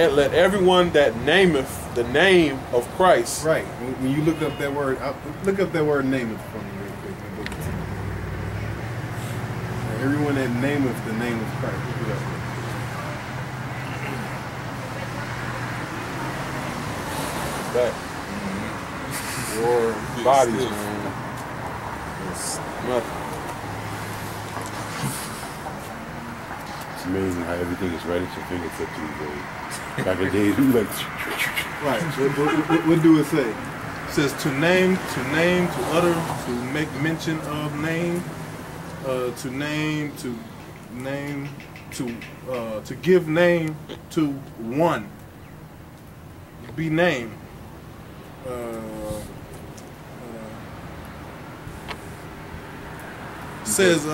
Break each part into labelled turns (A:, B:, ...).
A: And let everyone that nameth the name of Christ.
B: Right. When you look up that word, nameth for me real quick. Everyone that nameth the name of Christ. Look it up.
A: That. Or bodies, man. It's nothing.
C: It's amazing how everything is right at your fingertips these days. Back in the days, we were like...
B: Right. What do it say? It says to name, to utter, to make mention of name, to give name to one. Be named. Says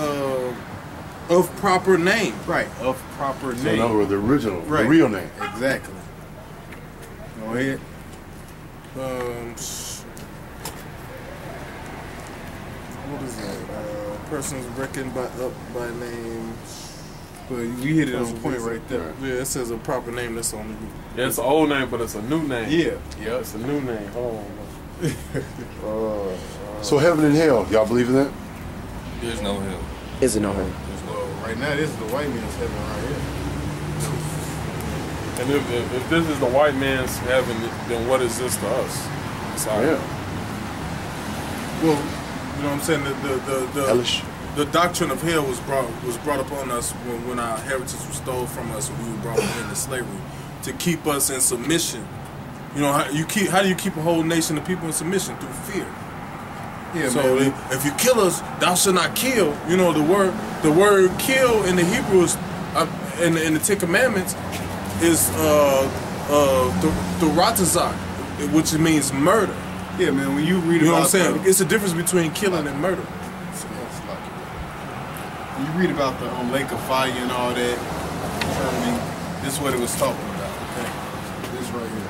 B: of proper name. Right, of proper name.
C: So in other words, the original,
B: right.
C: The real name.
B: Exactly. Go ahead. What is that? Persons reckoned by name. But we hit it on point right there. Right. Yeah, it says a proper name. That's on the.
A: Yeah, it's an old name, but it's a new name.
B: Yeah,
A: yeah, it's a new name. Hold on.
C: So heaven and hell, y'all believe in that?
D: There's no hell.
E: Is it no hell?
B: Right now, this is the white man's heaven right here.
A: And if this is the white man's heaven, then what is this to us? It's our
C: hell.
B: Well, you know what I'm saying?
C: Hellish.
B: The doctrine of hell was brought upon us when our heritage was stolen from us and we were brought into slavery to keep us in submission. You know, how do you keep a whole nation of people in submission? Through fear. Yeah, so man. If you kill us, thou shalt not kill. You know, the word kill in the Hebrew is in the Ten Commandments is Thoratazak, which means murder. Yeah, man. When you read, you know what I'm saying? It's a difference between killing and murder. You read about the lake of fire and all that. This is what it was talking about. Okay, this right here.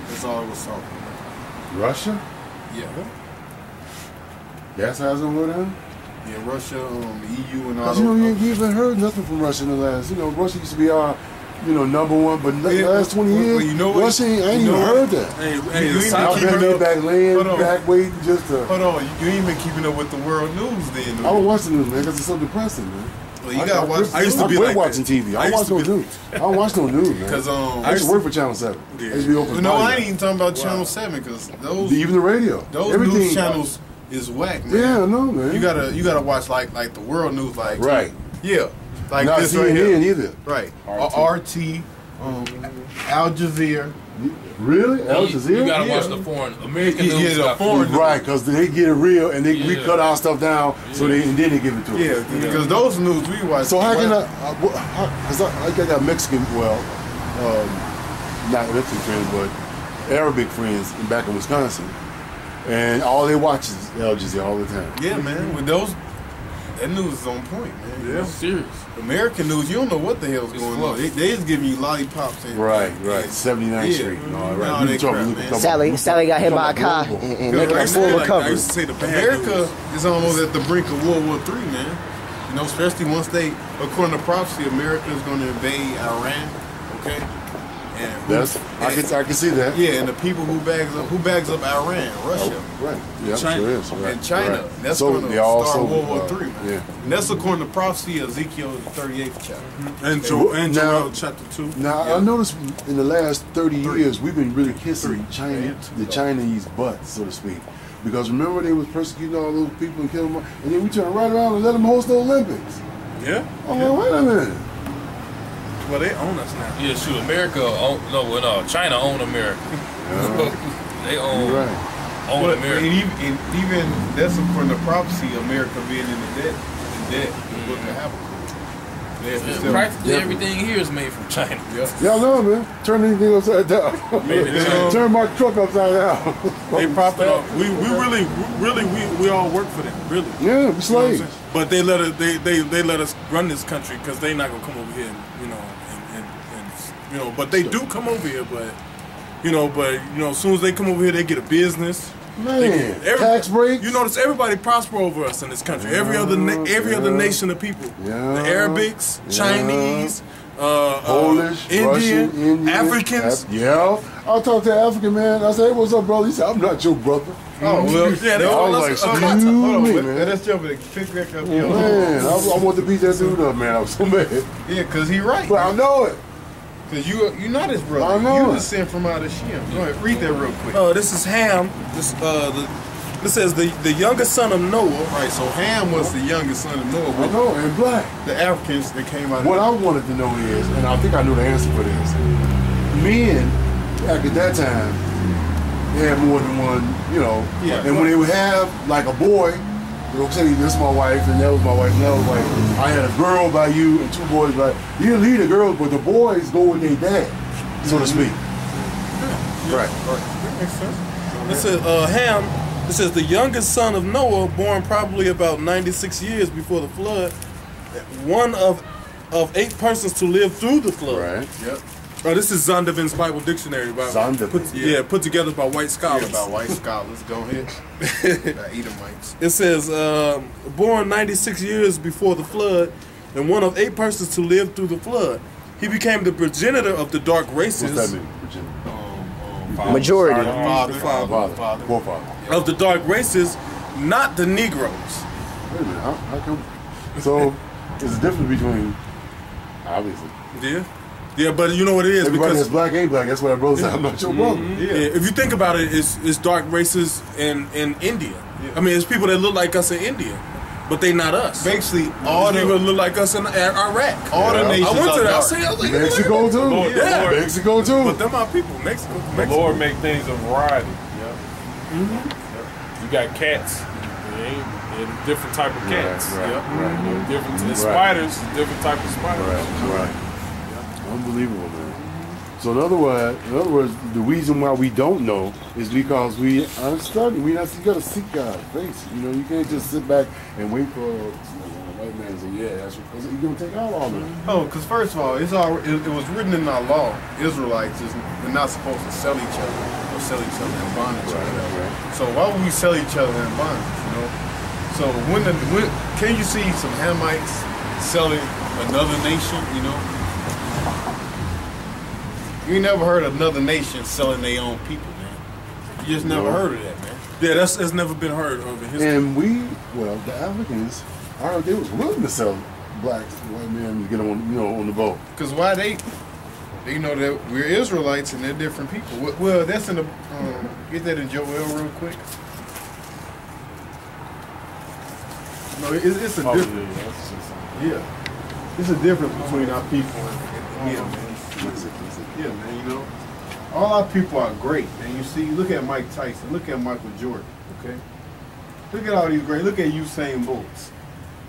B: That's all it was talking about.
C: Russia?
B: Yeah.
C: That's how it's gonna go down?
B: Yeah, Russia, the EU and all.
C: You know, you haven't heard nothing from Russia in the last. You know, Russia used to be our, #1, but the last 20 years,
B: you know what?
C: Russia ain't even heard that.
B: Hey,
C: you ain't back land, back waiting just to.
B: Hold on, you ain't been keeping up with the world news then.
C: I don't watch the news, man, because it's so depressing, man.
B: Well, you gotta watch. I used to be
C: like watching TV. I don't watch no news. I don't watch no news, man. Because I used to work for Channel 7.
B: Yeah. No, I ain't even talking about Channel 7 because those
C: even the radio,
B: those news channels is whack, man.
C: Yeah, I know, man.
B: You gotta watch like the world news, like
C: right.
B: Yeah, like
C: not
B: this
C: CNN
B: right here.
C: Either.
B: Right. RT, Al Jazeera.
C: Really? Al Jazeera?
D: You gotta watch the foreign American news.
B: Yeah, foreign
C: right, because they get it real and they cut our stuff down, so and then they give it to us.
B: Yeah, because those news we watch.
C: So how can I got Mexican, not Mexican friends, but Arabic friends back in Wisconsin, and all they watch is Al Jazeera all the time.
B: Yeah, man. With those, that news is on point, man.
D: Yeah, serious.
B: American news, you don't know what the hell's going on. They just giving you lollipops. And,
C: right. 79th Street. No, right.
E: Sally got hit by a car and making a full recovery.
B: I used to say America is almost at the brink of World War III, man. You know, especially once they, according to prophecy, America is going to invade Iran. Okay. And
C: I can see that.
B: Yeah, and the people who bags up Iran, Russia,
C: right? Yeah,
B: China,
C: sure is, right.
B: and China.
C: Right.
B: That's going to start World War III. Yeah, and that's according to prophecy, Ezekiel 38th chapter, and Joel chapter 2.
C: Now I noticed in the last 30 years we've been really kissing the Chinese butt, so to speak, because remember they was persecuting all those people and killing them, and then we turned right around and let them host the Olympics.
B: Yeah.
C: I'm like, wait a minute.
B: Well, they own us now.
D: Yeah, shoot, China own America.
C: Yeah.
D: They own America.
B: And even that's from the prophecy, America being in the debt, what's gonna happen?
D: Practically everything here is made from China.
C: Y'all know, man. Turn anything upside down. Turn my truck upside down.
B: They profit off. We all work for them. Really.
C: Yeah, we slaves.
B: But they let us run this country because they not gonna come over here and but they do come over here, but as soon as they come over here, they get a business.
C: Man, tax breaks.
B: You notice everybody prosper over us in this country. Every other nation of people.
C: Yeah.
B: The Arabics, Chinese,
C: Polish,
B: Indian,
C: Russian, Indian,
B: Africans.
C: Yeah. I talked to an African man. I said, hey, what's up, brother? He said, I'm not your brother.
B: Oh, well, yeah,
C: I was like, excuse me, man.
F: Let's jump in. Pick back up here.
C: Man, I want to beat that dude up, man. I was so mad.
F: Yeah, because he right.
C: But I know it.
F: Because you're not his brother.
C: I know
F: You
C: it.
F: was sent from out of Shem. Go ahead, read that real quick.
B: This is Ham. This says the youngest son of Noah.
F: Right, so Ham was the youngest son of Noah.
C: I know, and black.
F: The Africans that came out of
C: What I wanted to know is, and I think I knew the answer for this, men, back at that time, they had more than one, you know.
F: Yeah.
C: And when they would have, like, a boy, they would say, this is my wife, and that was my wife, and that was like, I had a girl by you and two boys by you. You lead the girls, but the boys go with their dad, so to speak. Right.
F: That makes sense.
B: This is Ham. It says the youngest son of Noah, born probably about 96 years before the flood, one of 8 persons to live through the flood.
C: Right.
F: Yep.
B: Oh, this is Zondervan's Bible Dictionary.
C: Zondervan.
B: Put together by white scholars.
F: Yeah, about white scholars. Go ahead. Edomites.
B: It says, born 96 years before the flood, and one of 8 persons to live through the flood. He became the progenitor of the dark races.
C: What's that mean, Virginia?
E: Majority.
C: Father. Forefather.
B: Of the dark races, not the Negroes.
C: Wait a minute, how come? So, there's a difference between, obviously.
B: Yeah, but you know what it is?
C: Everybody
B: because
C: that's black ain't black. That's why that brother said, I'm not your brother.
B: Yeah. If you think about it, it's dark races in India. Yeah. I mean, it's people that look like us in India, but they not us.
F: Basically, all the
B: people look like us in Iraq.
F: All the nations
B: I went to that.
F: dark.
B: I was like,
C: Mexico too.
A: Lord,
C: Yeah, Mexico too.
B: But them are people. Mexico.
A: The Lord make things a variety. You got cats. And different type of cats.
C: Right.
A: Different spiders. Different type of spiders.
C: Right. Unbelievable, man. So in other words, the reason why we don't know is because we aren't studying. You gotta seek God's face. You know, you can't just sit back and wait for a white man to say, yeah, that's because you're gonna take out all of it.
F: Oh, because first of all, it was written in our law. Israelites are not supposed to sell each other or sell each other in bondage or whatever.
C: Right.
F: So why would we sell each other in bondage? You know. So when can you see some Hamites selling another nation? You know. You ain't never heard of another nation selling their own people, man. You just never heard of that, man.
B: Yeah, that's never been heard of in history.
C: And the Africans, I heard they was willing to sell blacks, white men to get on the boat.
F: Because why they know that we're Israelites and they're different people. Well, that's in the get that in Joel real quick. No, it's a difference. Yeah, it's a difference between our people and them, man. Yeah, man, you know, all our people are great, man. You see, look at Mike Tyson, look at Michael Jordan, okay? Look at all these great, look at Usain Bolts.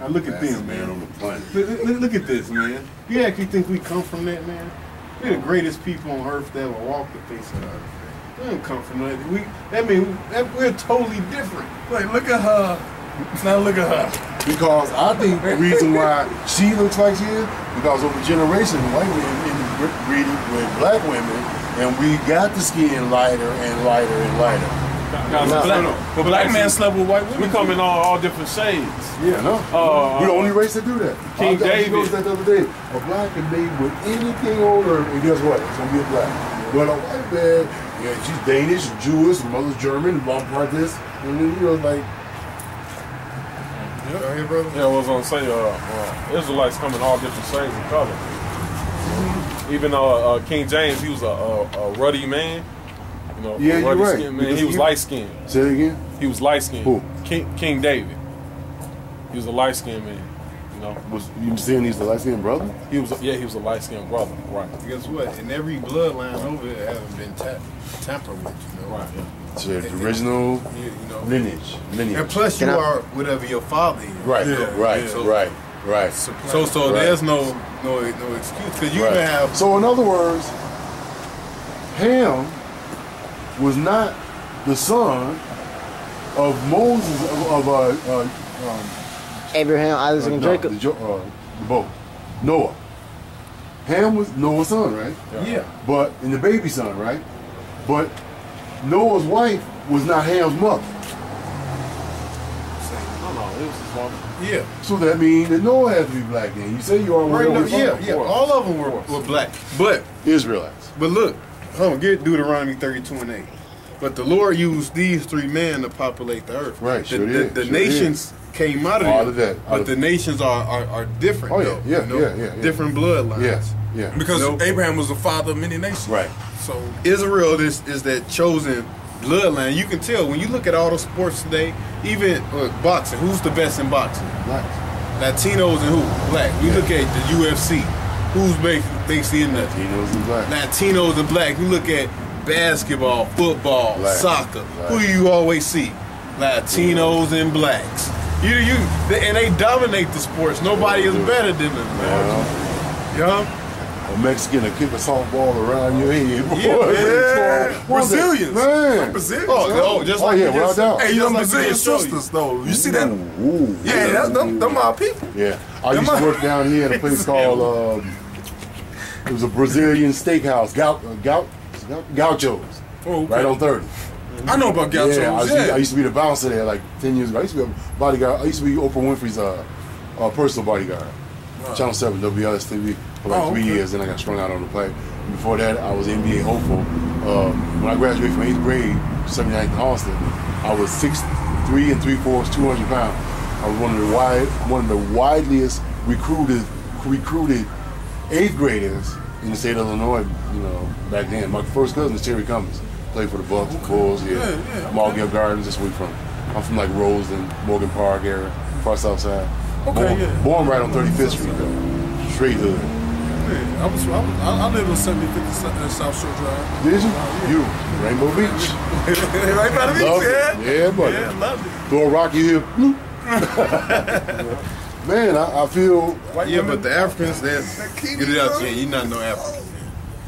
F: Now look at them, man.
C: On the planet.
F: Look at this, man. You actually think we come from that, man? We're the greatest people on earth that ever walked the face of the earth. We don't come from that. We're totally different.
B: Like, look at her. Now look at her.
C: Because I think the reason why she looks like she is, because over generations, white men breeding with black women, and we got the skin lighter and lighter and lighter.
B: But black man slept with white women.
A: We come in all different shades.
C: Yeah, no. We're the only race to do that.
A: King David
C: noticed that the other day. A black can mate with anything on earth, and guess what? It's gonna be a black. But a white man, yeah, she's Danish, Jewish, mother's German, mom part this, and then like.
F: Go ahead, brother.
A: Yeah, I was gonna say Israelites come in all different shades of color. Even though King James, he was a ruddy man. You know,
C: yeah,
A: ruddy
C: you're right.
A: skinned man. He was light skinned.
C: Say it again.
A: He was light skinned.
C: Who?
A: King David. He was a light skinned man. You know.
C: Was you saying he's the light skinned brother?
A: He was a light skinned brother. Right.
F: Guess what? In every bloodline over there hasn't been tampered with, you know.
A: Right. Yeah.
C: So the original lineage.
F: And plus, you are whatever your father is.
C: Right. Right.
F: So there's no excuse because you even have.
C: So in other words, Ham was not the son of Moses
E: Abraham, Isaac, and Jacob.
C: The boat. Noah. Ham was Noah's son, right?
F: Yeah.
C: But and the baby son, right? But Noah's wife was not Ham's mother.
A: It was his mama.
B: Yeah.
C: So that means that Noah had to be black then. You say you are
F: Right, no,
C: yeah.
F: yeah. All of them were black. But
C: Israelites.
F: look, hold on, get Deuteronomy 32:8. But the Lord used these 3 men to populate the earth.
C: Right,
F: The nations came out of that. But the nations are different.
C: Oh,
F: though,
C: yeah,
F: you know?
C: yeah.
F: Different bloodlines.
C: Yeah.
B: Because Abraham was the father of many nations.
C: Right.
B: So
F: Israel is that chosen bloodline. You can tell when you look at all the sports today, even boxing. Who's the best in boxing?
C: Black.
F: Latinos and who? Black. We look at the UFC. Who's basically in the
C: Latinos and black.
F: Latinos and black. We look at basketball, football,
C: Black.
F: soccer.
C: Black.
F: Who do you always see? Latinos and blacks. And they dominate the sports. Nobody is better than them. Yeah.
C: A Mexican to kick a softball around your head.
B: yeah. Brazilians.
C: Man.
B: Brazilians.
F: Just like
C: yeah, without doubt.
B: Hey, you know
F: like
B: Brazilian
F: we just showed
B: sisters though. You see that?
C: Ooh.
B: Yeah, that's them our people.
C: Yeah. I used to work down here at a place called, it was a Brazilian steakhouse, Gauchos,
B: Oh, okay.
C: right on 30.
B: I know about Gauchos.
C: I used to be the bouncer there like 10 years ago. I used to be a bodyguard. I used to be Oprah Winfrey's personal bodyguard. Channel 7, WLS-TV for like 3 years, then I got strung out on the play. And before that, I was NBA hopeful. When I graduated from 8th grade, 79th in Austin, I was 6'3" and 3/4", 200 pounds. I was one of the wideliest recruited 8th graders in the state of Illinois. You know, back then. My first cousin is Terry Cummings. Played for the Bucks, the Bulls. Yeah. Malgill Gardens. That's where we from. I'm from like Roseland, Morgan Park area, far south side. Born right on 35th Street though. Straight hood.
B: Yeah, I lived on 75th South Shore Drive.
C: Did you? You, Rainbow Beach.
B: Right by the beach,
C: Loved it. Yeah, buddy.
B: Yeah, loved it.
C: Throw a rock in here. Man, I feel.
F: Yeah, but the Africans, get it out there. You're not no African.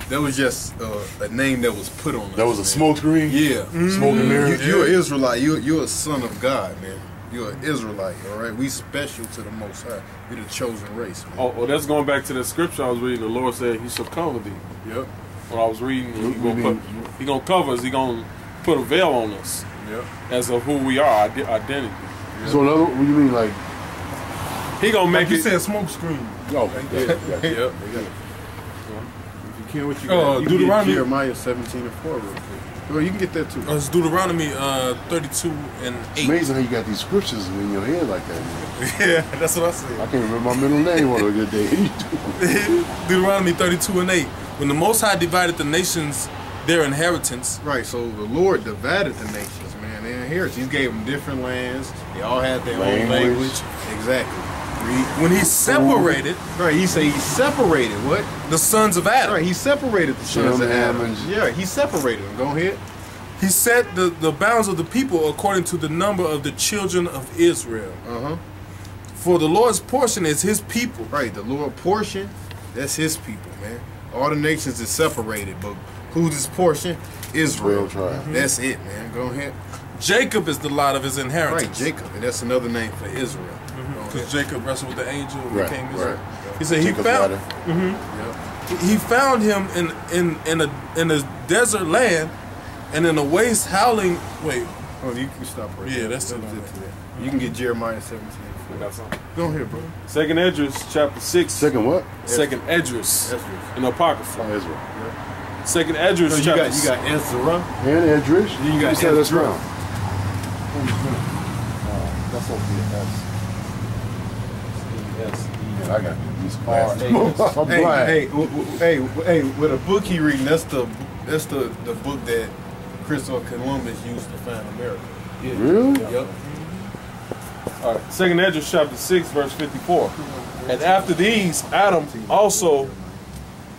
F: That was just a name that was put on us.
C: That was a smoke screen?
F: Yeah.
C: Smoke and mirrors?
F: You're an Israelite. You're a son of God, man. You're an Israelite, all right? We special to the Most High. We're the chosen race, man.
A: Oh, well, that's going back to the scripture I was reading. The Lord said He shall cover thee.
F: Yep.
A: When I was reading, He gonna cover us. He gonna put a veil on us.
F: Yep.
A: As of who we are, identity.
F: Yep.
C: So, what do you mean, like?
A: He gonna make
B: You
A: it.
B: said smoke screen.
C: Oh, yeah.
F: Yep. If you can, what you got? You can get Jeremiah 17:4 real quick. Well, you can get that too.
B: It's Deuteronomy 32:8.
C: It's amazing how you got these scriptures in your head like that, man.
B: Yeah, that's what I said.
C: I can't remember my middle name on a good day.
B: Deuteronomy 32:8. When the Most High divided the nations their inheritance.
F: Right, so the Lord divided the nations, man. Their inheritance. He gave them different lands. They all had their own language. Exactly.
B: When He separated.
F: Right, He separated what?
B: The sons of Adam.
F: Right, He separated the sons of Adam. Yeah, He separated them. Go ahead.
B: He set the bounds of the people according to the number of the children of Israel. For the Lord's portion is His people.
F: Right, the Lord's portion, that's His people, man. All the nations is separated, but who's His portion? Israel. That's it, man. Go ahead.
B: Jacob is the lot of his inheritance.
F: Right, Jacob, and that's another name for Israel.
B: Because Jacob wrestled with the angel and became Israel.
C: Right.
B: He said he found him in a desert land and in a waste howling. Wait.
F: Oh, you can stop right there.
B: Yeah, that's it.
F: You can get Jeremiah 17. Go ahead, bro.
A: Second Esdras, chapter 6.
C: Second what?
A: Second Esdras. In the Apocrypha.
C: Oh, Ezra.
A: Second Esdras,
F: you
A: chapter
F: got Ezra.
C: And Edrish.
F: You got
C: said that's
F: Ezra.
C: wrong.
A: That's what
C: I got these classes. I'm blind.
F: Hey, with a book he reading, that's the book that Christopher Columbus used to find America.
A: Yeah.
C: Really?
F: Yep.
A: All right. Second Esdras, chapter 6, verse 54. And after these, Adam also.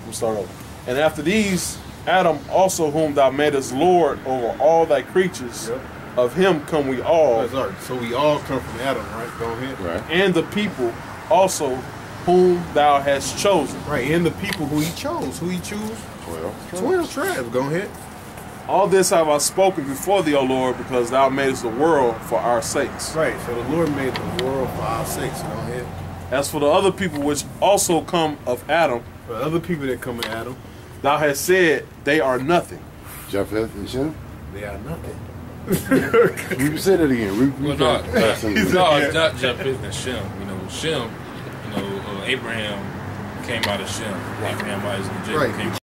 A: We'll start over. And after these, Adam also, whom thou madest Lord over all thy creatures, of him come we all.
F: So we all come from Adam, right? Go ahead.
C: Right.
A: And the people also whom thou hast chosen.
F: Right, and the people who he chose. Who he chose? 12 tribes. Go ahead.
A: All this have I spoken before thee, O Lord, because thou madest the world for our sakes.
F: Right, so the Lord made the world for our sakes. Go ahead.
A: As for the other people which also come of Adam,
F: For other people that come to Adam,
A: thou hast said they are nothing.
C: Japheth and Shem?
F: they are nothing.
C: Say that again.
D: Well, no, it's not Japheth and Shem. You know, Shem. You know, Abraham came out of Shem. Abraham, Isaac, and Jacob came.